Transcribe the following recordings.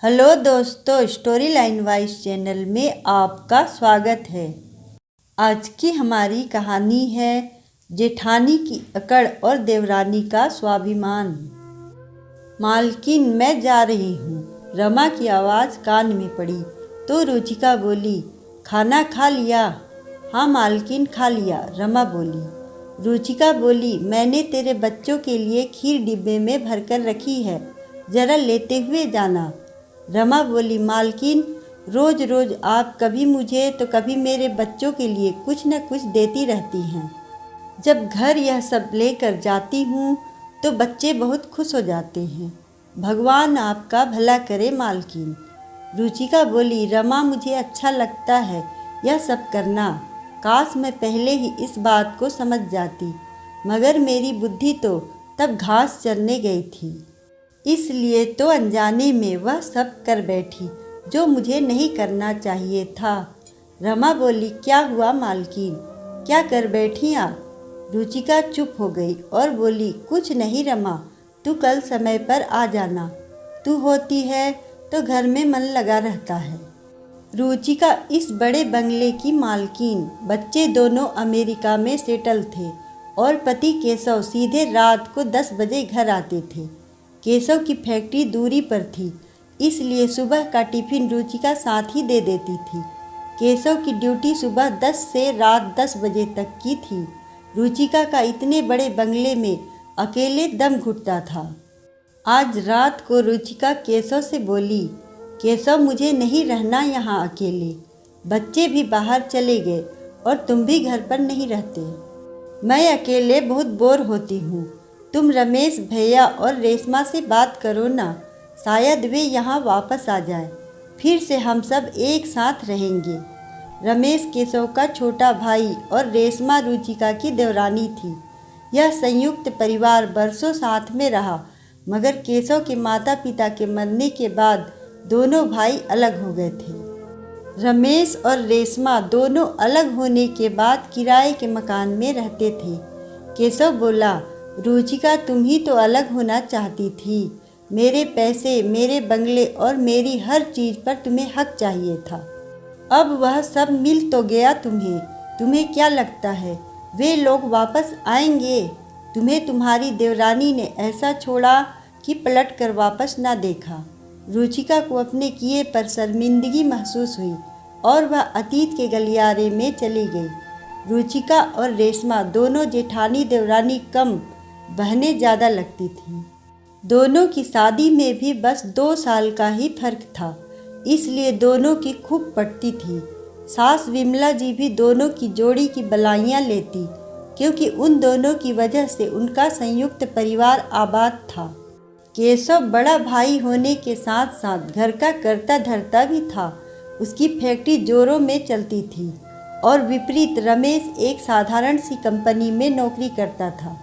Hello दोस्तों, story line wise channel में आपका स्वागत है। आज की हमारी कहानी है जेठानी की अकड़ और देवरानी का स्वाभिमान। मालकिन, मैं जा रही हूँ। रमा की आवाज़ कान में पड़ी तो रुचिका बोली, खाना खा लिया? हाँ मालकिन, खा लिया, रमा बोली। रुचिका बोली, मैंने तेरे बच्चों के लिए खीर डिब्बे में भरकर रखी है, ज़रा लेते हुए जाना। रमा बोली, मालकिन, रोज़ रोज़ आप कभी मुझे तो कभी मेरे बच्चों के लिए कुछ न कुछ देती रहती हैं। जब घर यह सब लेकर जाती हूँ तो बच्चे बहुत खुश हो जाते हैं। भगवान आपका भला करे मालकिन। रुचिका बोली, रमा, मुझे अच्छा लगता है यह सब करना। काश मैं पहले ही इस बात को समझ जाती, मगर मेरी बुद्धि तो तब घास चरने गई थी, इसलिए तो अनजाने में वह सब कर बैठी जो मुझे नहीं करना चाहिए था। रमा बोली, क्या हुआ मालकिन, क्या कर बैठी आप? रुचिका चुप हो गई और बोली, कुछ नहीं रमा, तू कल समय पर आ जाना। तू होती है तो घर में मन लगा रहता है। रुचिका इस बड़े बंगले की मालकिन, बच्चे दोनों अमेरिका में सेटल थे और पति केशव सीधे रात को 10 बजे घर आते थे। केशव की फैक्ट्री दूरी पर थी, इसलिए सुबह का टिफिन रुचिका साथ ही दे देती थी। केशव की ड्यूटी सुबह 10 से रात 10 बजे तक की थी। रुचिका का इतने बड़े बंगले में अकेले दम घुटता था। आज रात को रुचिका केशव से बोली, केशव, मुझे नहीं रहना यहाँ अकेले। बच्चे भी बाहर चले गए और तुम भी घर पर नहीं रहते। मैं अकेले बहुत बोर होती हूँ। तुम रमेश भैया और रेशमा से बात करो ना, शायद वे यहाँ वापस आ जाए, फिर से हम सब एक साथ रहेंगे। रमेश केशव का छोटा भाई और रेशमा रुचिका की देवरानी थी। यह संयुक्त परिवार बरसों साथ में रहा, मगर केशव के माता पिता के मरने के बाद दोनों भाई अलग हो गए थे। रमेश और रेशमा दोनों अलग होने के बाद किराए के मकान में रहते थे। केशव बोला, रुचिका, तुम ही तो अलग होना चाहती थी। मेरे पैसे, मेरे बंगले और मेरी हर चीज़ पर तुम्हें हक चाहिए था। अब वह सब मिल तो गया तुम्हें। तुम्हें क्या लगता है वे लोग वापस आएंगे? तुम्हें तुम्हारी देवरानी ने ऐसा छोड़ा कि पलट कर वापस ना देखा। रुचिका को अपने किए पर शर्मिंदगी महसूस हुई और वह अतीत के गलियारे में चली गई। रुचिका और रेशमा दोनों जेठानी देवरानी कम, बहनें ज़्यादा लगती थीं। दोनों की शादी में भी बस 2 साल का ही फर्क था, इसलिए दोनों की खूब पटती थी। सास विमला जी भी दोनों की जोड़ी की बलाइयाँ लेती, क्योंकि उन दोनों की वजह से उनका संयुक्त परिवार आबाद था। केशव बड़ा भाई होने के साथ साथ घर का करता धरता भी था। उसकी फैक्ट्री जोरों में चलती थी और विपरीत रमेश एक साधारण सी कंपनी में नौकरी करता था।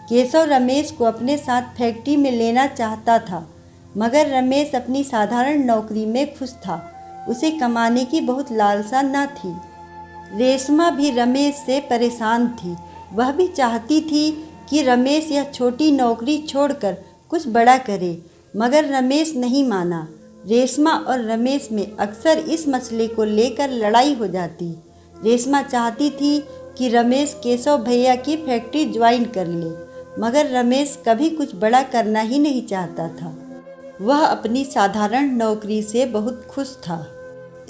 केशव रमेश को अपने साथ फैक्ट्री में लेना चाहता था, मगर रमेश अपनी साधारण नौकरी में खुश था। उसे कमाने की बहुत लालसा न थी। रेशमा भी रमेश से परेशान थी। वह भी चाहती थी कि रमेश यह छोटी नौकरी छोड़कर कुछ बड़ा करे, मगर रमेश नहीं माना। रेशमा और रमेश में अक्सर इस मसले को लेकर लड़ाई हो जाती। रेशमा चाहती थी कि रमेश केशव भैया की फैक्ट्री ज्वाइन कर ले, मगर रमेश कभी कुछ बड़ा करना ही नहीं चाहता था। वह अपनी साधारण नौकरी से बहुत खुश था।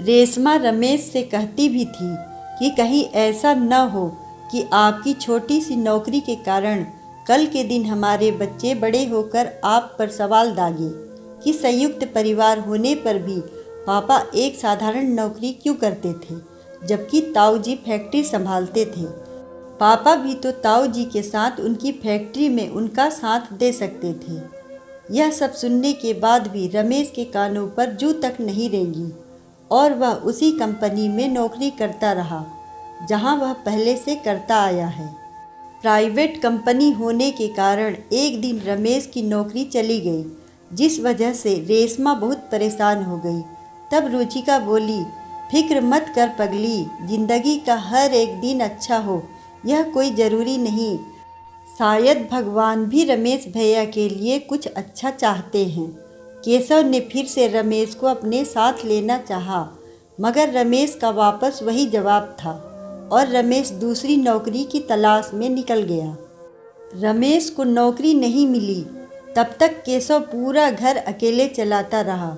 रेशमा रमेश से कहती भी थी कि कहीं ऐसा न हो कि आपकी छोटी सी नौकरी के कारण कल के दिन हमारे बच्चे बड़े होकर आप पर सवाल दागे कि संयुक्त परिवार होने पर भी पापा एक साधारण नौकरी क्यों करते थे, जबकि ताऊ जी फैक्ट्री संभालते थे। पापा भी तो ताऊ जी के साथ उनकी फैक्ट्री में उनका साथ दे सकते थे। यह सब सुनने के बाद भी रमेश के कानों पर जू तक नहीं रेंगी और वह उसी कंपनी में नौकरी करता रहा जहां वह पहले से करता आया है। प्राइवेट कंपनी होने के कारण एक दिन रमेश की नौकरी चली गई, जिस वजह से रेशमा बहुत परेशान हो गई। तब रुचिका बोली, फिक्र मत कर पगली, जिंदगी का हर एक दिन अच्छा हो यह कोई ज़रूरी नहीं। शायद भगवान भी रमेश भैया के लिए कुछ अच्छा चाहते हैं। केशव ने फिर से रमेश को अपने साथ लेना चाहा, मगर रमेश का वापस वही जवाब था और रमेश दूसरी नौकरी की तलाश में निकल गया। रमेश को नौकरी नहीं मिली, तब तक केशव पूरा घर अकेले चलाता रहा।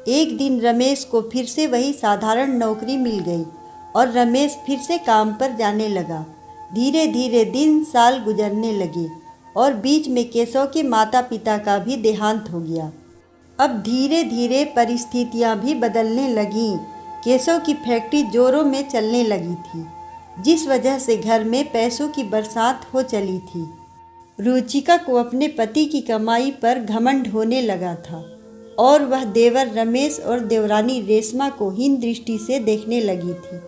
एक दिन रमेश को फिर से वही साधारण नौकरी मिल गई और रमेश फिर से काम पर जाने लगा। धीरे धीरे दिन साल गुजरने लगे और बीच में केशव के माता पिता का भी देहांत हो गया। अब धीरे धीरे परिस्थितियां भी बदलने लगीं। केशव की फैक्ट्री जोरों में चलने लगी थी, जिस वजह से घर में पैसों की बरसात हो चली थी। रुचिका को अपने पति की कमाई पर घमंड होने लगा था और वह देवर रमेश और देवरानी रेशमा को हीन दृष्टि से देखने लगी थी।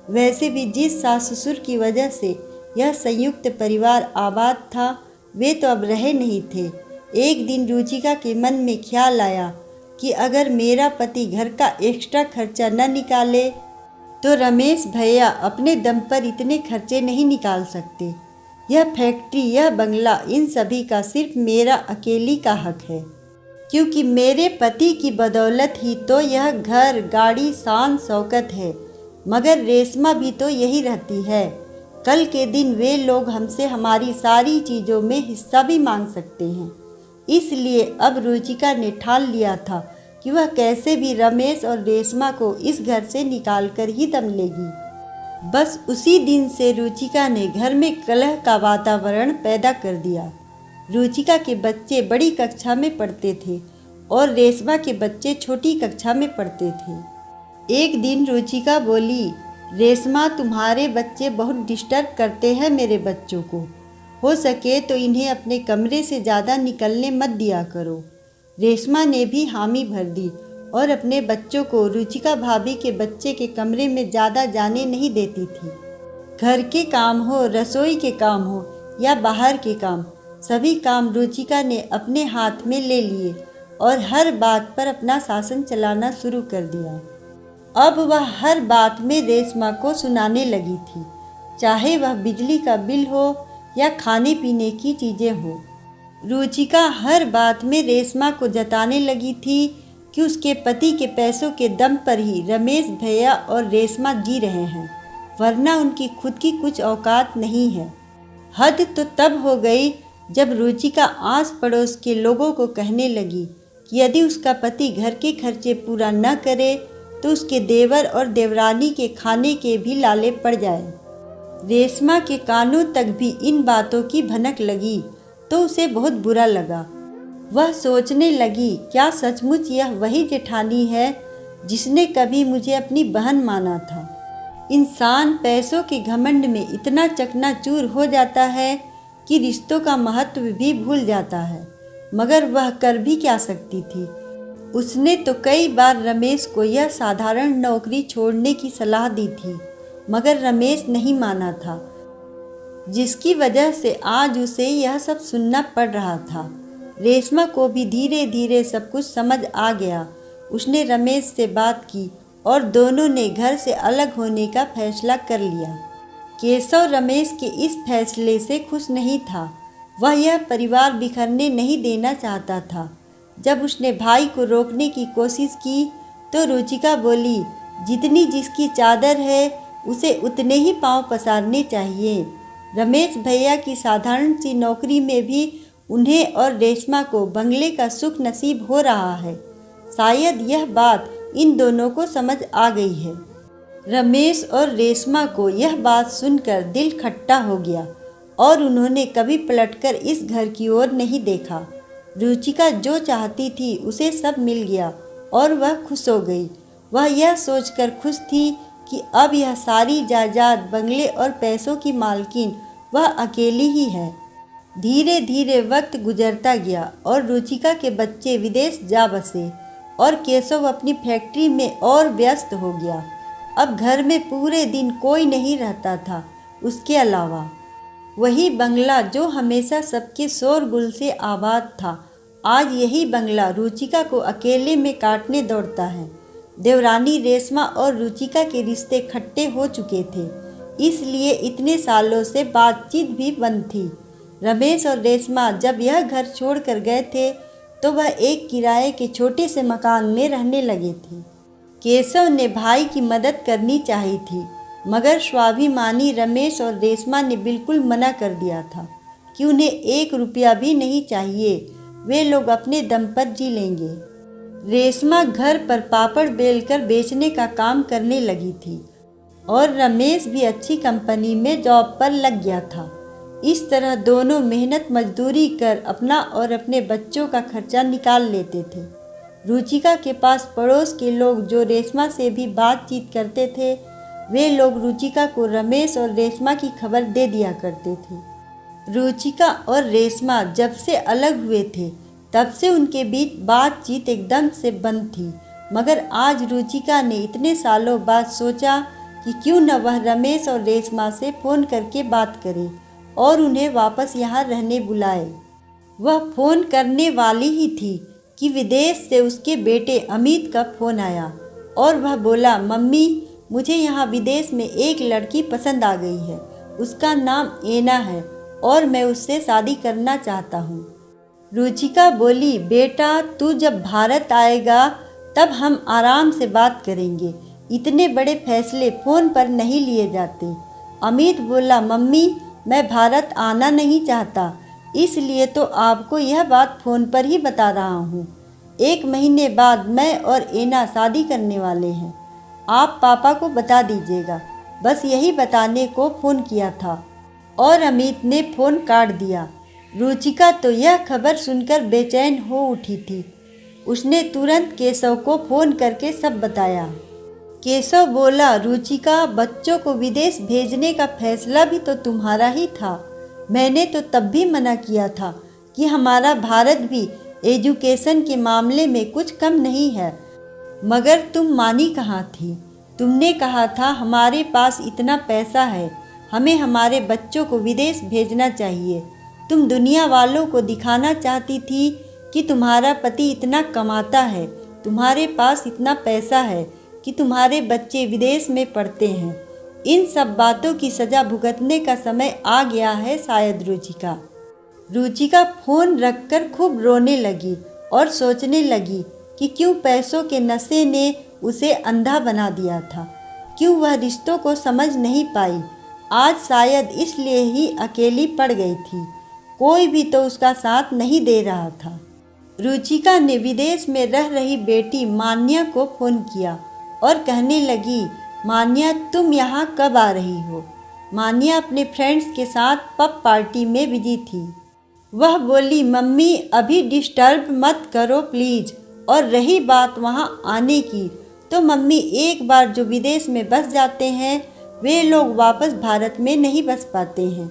वैसे भी जिस सास ससुर की वजह से यह संयुक्त परिवार आबाद था, वे तो अब रहे नहीं थे। एक दिन रुचिका के मन में ख्याल आया कि अगर मेरा पति घर का एक्स्ट्रा खर्चा न निकाले तो रमेश भैया अपने दम पर इतने खर्चे नहीं निकाल सकते। यह फैक्ट्री, यह बंगला, इन सभी का सिर्फ मेरा अकेली का हक है, क्योंकि मेरे पति की बदौलत ही तो यह घर, गाड़ी, शान शौकत है। मगर रेशमा भी तो यही रहती है। कल के दिन वे लोग हमसे हमारी सारी चीज़ों में हिस्सा भी मांग सकते हैं। इसलिए अब रुचिका ने ठान लिया था कि वह कैसे भी रमेश और रेशमा को इस घर से निकाल कर ही दम लेगी। बस उसी दिन से रुचिका ने घर में कलह का वातावरण पैदा कर दिया। रुचिका के बच्चे बड़ी कक्षा में पढ़ते थे और रेशमा के बच्चे छोटी कक्षा में पढ़ते थे। एक दिन रुचिका बोली, रेशमा, तुम्हारे बच्चे बहुत डिस्टर्ब करते हैं मेरे बच्चों को। हो सके तो इन्हें अपने कमरे से ज़्यादा निकलने मत दिया करो। रेशमा ने भी हामी भर दी और अपने बच्चों को रुचिका भाभी के बच्चे के कमरे में ज़्यादा जाने नहीं देती थी। घर के काम हो, रसोई के काम हो या बाहर के काम, सभी काम रुचिका ने अपने हाथ में ले लिए और हर बात पर अपना शासन चलाना शुरू कर दिया। अब वह हर बात में रेशमा को सुनाने लगी थी, चाहे वह बिजली का बिल हो या खाने पीने की चीज़ें हो। रुचिका हर बात में रेशमा को जताने लगी थी कि उसके पति के पैसों के दम पर ही रमेश भैया और रेशमा जी रहे हैं, वरना उनकी खुद की कुछ औकात नहीं है। हद तो तब हो गई जब रुचिका आस पड़ोस के लोगों को कहने लगी कि यदि उसका पति घर के खर्चे पूरा न करे तो उसके देवर और देवरानी के खाने के भी लाले पड़ जाए। रेशमा के कानों तक भी इन बातों की भनक लगी तो उसे बहुत बुरा लगा। वह सोचने लगी, क्या सचमुच यह वही जेठानी है जिसने कभी मुझे अपनी बहन माना था। इंसान पैसों के घमंड में इतना चकनाचूर हो जाता है कि रिश्तों का महत्व भी भूल जाता है। मगर वह कर भी क्या सकती थी। उसने तो कई बार रमेश को यह साधारण नौकरी छोड़ने की सलाह दी थी, मगर रमेश नहीं माना था, जिसकी वजह से आज उसे यह सब सुनना पड़ रहा था। रेशमा को भी धीरे धीरे सब कुछ समझ आ गया। उसने रमेश से बात की और दोनों ने घर से अलग होने का फैसला कर लिया। केशव रमेश के इस फैसले से खुश नहीं था। वह यह परिवार बिखरने नहीं देना चाहता था। जब उसने भाई को रोकने की कोशिश की तो रुचिका बोली, जितनी जिसकी चादर है उसे उतने ही पांव पसारने चाहिए। रमेश भैया की साधारण सी नौकरी में भी उन्हें और रेशमा को बंगले का सुख नसीब हो रहा है। शायद यह बात इन दोनों को समझ आ गई है। रमेश और रेशमा को यह बात सुनकर दिल खट्टा हो गया और उन्होंने कभी पलटकर इस घर की ओर नहीं देखा। रुचिका जो चाहती थी उसे सब मिल गया और वह खुश हो गई। वह यह सोचकर खुश थी कि अब यह सारी जायदाद, बंगले और पैसों की मालकिन वह अकेली ही है। धीरे धीरे वक्त गुजरता गया और रुचिका के बच्चे विदेश जा बसे और केशव अपनी फैक्ट्री में और व्यस्त हो गया। अब घर में पूरे दिन कोई नहीं रहता था उसके अलावा। वही बंगला जो हमेशा सबके शोरगुल से आबाद था, आज यही बंगला रुचिका को अकेले में काटने दौड़ता है। देवरानी रेशमा और रुचिका के रिश्ते खट्टे हो चुके थे, इसलिए इतने सालों से बातचीत भी बंद थी। रमेश और रेशमा जब यह घर छोड़कर गए थे तो वह एक किराए के छोटे से मकान में रहने लगे थे। केशव ने भाई की मदद करनी चाहिए थी, मगर स्वाभिमानी रमेश और रेशमा ने बिल्कुल मना कर दिया था कि उन्हें 1 रुपया भी नहीं चाहिए, वे लोग अपने दम पर जी लेंगे। रेशमा घर पर पापड़ बेलकर बेचने का काम करने लगी थी और रमेश भी अच्छी कंपनी में जॉब पर लग गया था। इस तरह दोनों मेहनत मजदूरी कर अपना और अपने बच्चों का खर्चा निकाल लेते थे। रुचिका के पास पड़ोस के लोग जो रेशमा से भी बातचीत करते थे, वे लोग रुचिका को रमेश और रेशमा की खबर दे दिया करते थे। रुचिका और रेशमा जब से अलग हुए थे तब से उनके बीच बातचीत एकदम से बंद थी, मगर आज रुचिका ने इतने सालों बाद सोचा कि क्यों न वह रमेश और रेशमा से फ़ोन करके बात करे और उन्हें वापस यहाँ रहने बुलाए। वह फ़ोन करने वाली ही थी कि विदेश से उसके बेटे अमित का फ़ोन आया और वह बोला, मम्मी मुझे यहाँ विदेश में एक लड़की पसंद आ गई है, उसका नाम एना है और मैं उससे शादी करना चाहता हूँ। रुचिका बोली, बेटा तू जब भारत आएगा तब हम आराम से बात करेंगे, इतने बड़े फैसले फ़ोन पर नहीं लिए जाते। अमित बोला, मम्मी मैं भारत आना नहीं चाहता, इसलिए तो आपको यह बात फ़ोन पर ही बता रहा हूँ। 1 महीने बाद मैं और एना शादी करने वाले हैं, आप पापा को बता दीजिएगा, बस यही बताने को फ़ोन किया था। और अमित ने फ़ोन काट दिया। रुचिका तो यह खबर सुनकर बेचैन हो उठी थी। उसने तुरंत केशव को फ़ोन करके सब बताया। केशव बोला, रुचिका बच्चों को विदेश भेजने का फैसला भी तो तुम्हारा ही था, मैंने तो तब भी मना किया था कि हमारा भारत भी एजुकेशन के मामले में कुछ कम नहीं है, मगर तुम मानी कहाँ थी। तुमने कहा था हमारे पास इतना पैसा है, हमें हमारे बच्चों को विदेश भेजना चाहिए। तुम दुनिया वालों को दिखाना चाहती थी कि तुम्हारा पति इतना कमाता है, तुम्हारे पास इतना पैसा है कि तुम्हारे बच्चे विदेश में पढ़ते हैं। इन सब बातों की सज़ा भुगतने का समय आ गया है शायद। रुचिका फ़ोन रखकर खूब रोने लगी और सोचने लगी कि क्यों पैसों के नशे ने उसे अंधा बना दिया था, क्यों वह रिश्तों को समझ नहीं पाई। आज शायद इसलिए ही अकेली पड़ गई थी, कोई भी तो उसका साथ नहीं दे रहा था। रुचिका ने विदेश में रह रही बेटी मान्या को फ़ोन किया और कहने लगी, मान्या तुम यहाँ कब आ रही हो। मान्या अपने फ्रेंड्स के साथ पब पार्टी में बिजी थी। वह बोली, मम्मी अभी डिस्टर्ब मत करो प्लीज़, और रही बात वहाँ आने की, तो मम्मी एक बार जो विदेश में बस जाते हैं वे लोग वापस भारत में नहीं बस पाते हैं।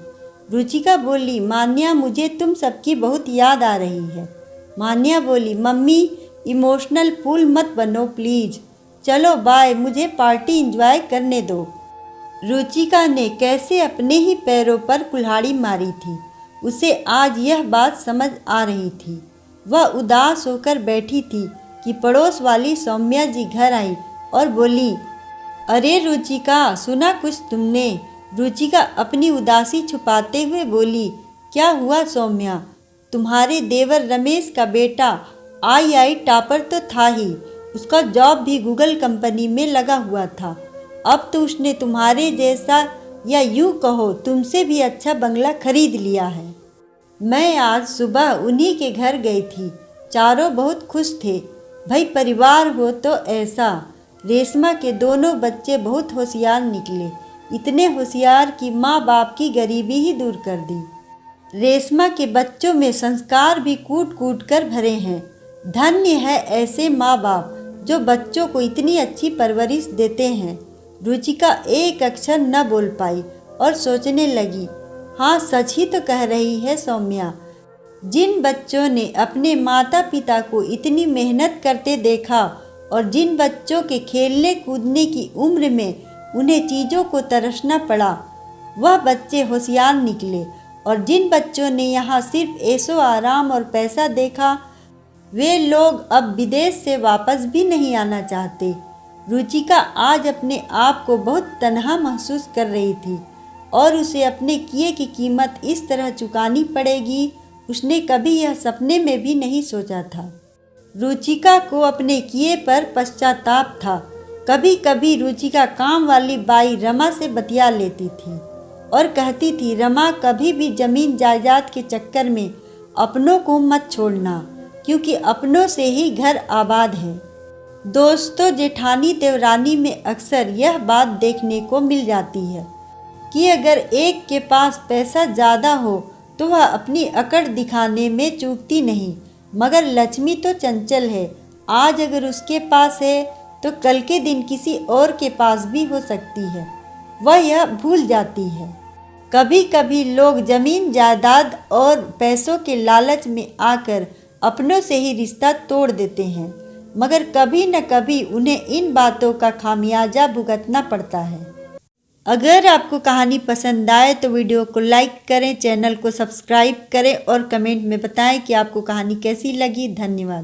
रुचिका बोली, मान्या मुझे तुम सबकी बहुत याद आ रही है। मान्या बोली, मम्मी इमोशनल फूल मत बनो प्लीज़, चलो बाय, मुझे पार्टी एंजॉय करने दो। रुचिका ने कैसे अपने ही पैरों पर कुल्हाड़ी मारी थी, उसे आज यह बात समझ आ रही थी। वह उदास होकर बैठी थी कि पड़ोस वाली सौम्या जी घर आई और बोली, अरे रुचिका सुना कुछ तुमने। रुचिका अपनी उदासी छुपाते हुए बोली, क्या हुआ सौम्या, तुम्हारे देवर रमेश का बेटा आई टॉपर तो था ही, उसका जॉब भी गूगल कंपनी में लगा हुआ था। अब तो उसने तुम्हारे जैसा, या यूँ कहो तुमसे भी अच्छा बंगला खरीद लिया है। मैं आज सुबह उन्हीं के घर गई थी, चारों बहुत खुश थे। भाई परिवार हो तो ऐसा। रेशमा के दोनों बच्चे बहुत होशियार निकले, इतने होशियार कि माँ बाप की गरीबी ही दूर कर दी। रेशमा के बच्चों में संस्कार भी कूट कूट कर भरे हैं। धन्य है ऐसे माँ बाप जो बच्चों को इतनी अच्छी परवरिश देते हैं। रुचिका एक अक्षर न बोल पाई और सोचने लगी, हाँ सच ही तो कह रही है सौम्या। जिन बच्चों ने अपने माता पिता को इतनी मेहनत करते देखा और जिन बच्चों के खेलने कूदने की उम्र में उन्हें चीज़ों को तरसना पड़ा, वह बच्चे होशियार निकले। और जिन बच्चों ने यहाँ सिर्फ ऐशो आराम और पैसा देखा, वे लोग अब विदेश से वापस भी नहीं आना चाहते। रुचिका आज अपने आप को बहुत तन्हा महसूस कर रही थी और उसे अपने किए की कीमत इस तरह चुकानी पड़ेगी, उसने कभी यह सपने में भी नहीं सोचा था। रुचिका को अपने किए पर पश्चाताप था। कभी कभी रुचिका काम वाली बाई रमा से बतिया लेती थी और कहती थी, रमा कभी भी जमीन जायदाद के चक्कर में अपनों को मत छोड़ना, क्योंकि अपनों से ही घर आबाद है। दोस्तों, जेठानी देवरानी में अक्सर यह बात देखने को मिल जाती है कि अगर एक के पास पैसा ज़्यादा हो तो वह अपनी अकड़ दिखाने में चूकती नहीं, मगर लक्ष्मी तो चंचल है। आज अगर उसके पास है तो कल के दिन किसी और के पास भी हो सकती है, वह यह भूल जाती है। कभी कभी लोग जमीन जायदाद और पैसों के लालच में आकर अपनों से ही रिश्ता तोड़ देते हैं, मगर कभी न कभी उन्हें इन बातों का खामियाजा भुगतना पड़ता है। अगर आपको कहानी पसंद आए तो वीडियो को लाइक करें, चैनल को सब्सक्राइब करें और कमेंट में बताएं कि आपको कहानी कैसी लगी। धन्यवाद।